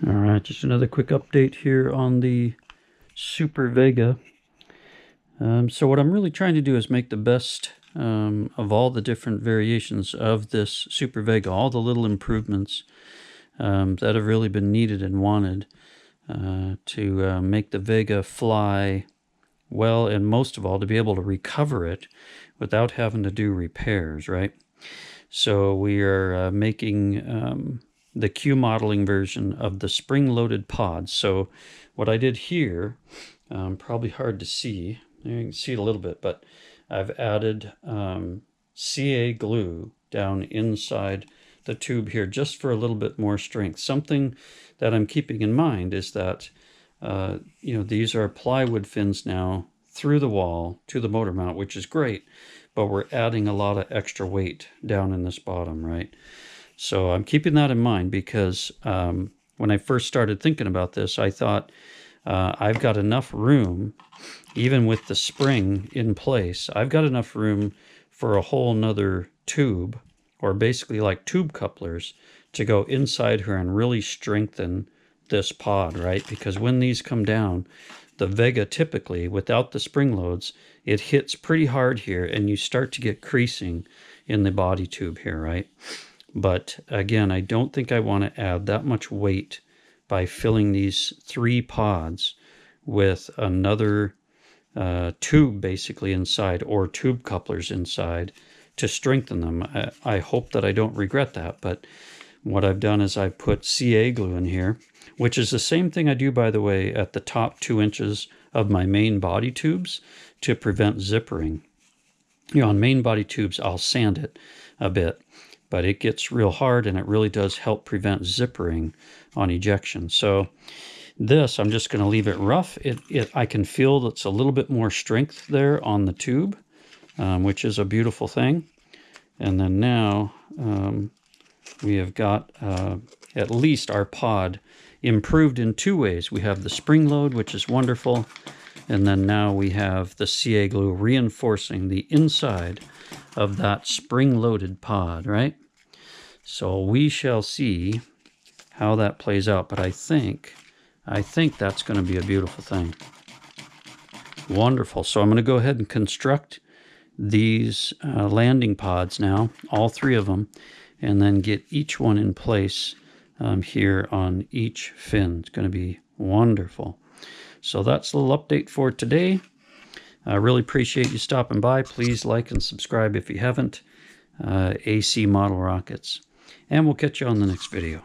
All right, just another quick update here on the Super Vega. So what I'm really trying to do is make the best of all the different variations of this Super Vega, all the little improvements that have really been needed and wanted to make the Vega fly well, and most of all, to be able to recover it without having to do repairs, right? So we are making the Q modeling version of the spring-loaded pods. So what I did here, probably hard to see, you can see it a little bit, but I've added CA glue down inside the tube here just for a little bit more strength. Something that I'm keeping in mind is that these are plywood fins now through the wall to the motor mount, which is great, but we're adding a lot of extra weight down in this bottom, right? So I'm keeping that in mind because when I first started thinking about this, I thought I've got enough room, even with the spring in place, I've got enough room for a whole nother tube, or basically like tube couplers, to go inside here and really strengthen this pod, right? Because when these come down, the Vega typically, without the spring loads, it hits pretty hard here and you start to get creasing in the body tube here, right? But again, I don't think I want to add that much weight by filling these 3 pods with another tube basically inside, or tube couplers inside, to strengthen them. I hope that I don't regret that, but what I've done is I've put CA glue in here, which is the same thing I do, by the way, at the top 2 inches of my main body tubes to prevent zippering. On main body tubes, I'll sand it a bit, but it gets real hard and it really does help prevent zippering on ejection. So this, I'm just going to leave it rough. I can feel that's a little bit more strength there on the tube, which is a beautiful thing. And then now we have got at least our pod improved in 2 ways. We have the spring load, which is wonderful, and then now we have the CA glue reinforcing the inside of that spring-loaded pod, right? So we shall see how that plays out, but I think that's going to be a beautiful thing. Wonderful. So I'm going to go ahead and construct these landing pods now, all 3 of them, and then get each one in place here on each fin. It's going to be wonderful. So that's a little update for today. I really appreciate you stopping by. Please like and subscribe if you haven't. AC Model Rockets. And we'll catch you on the next video.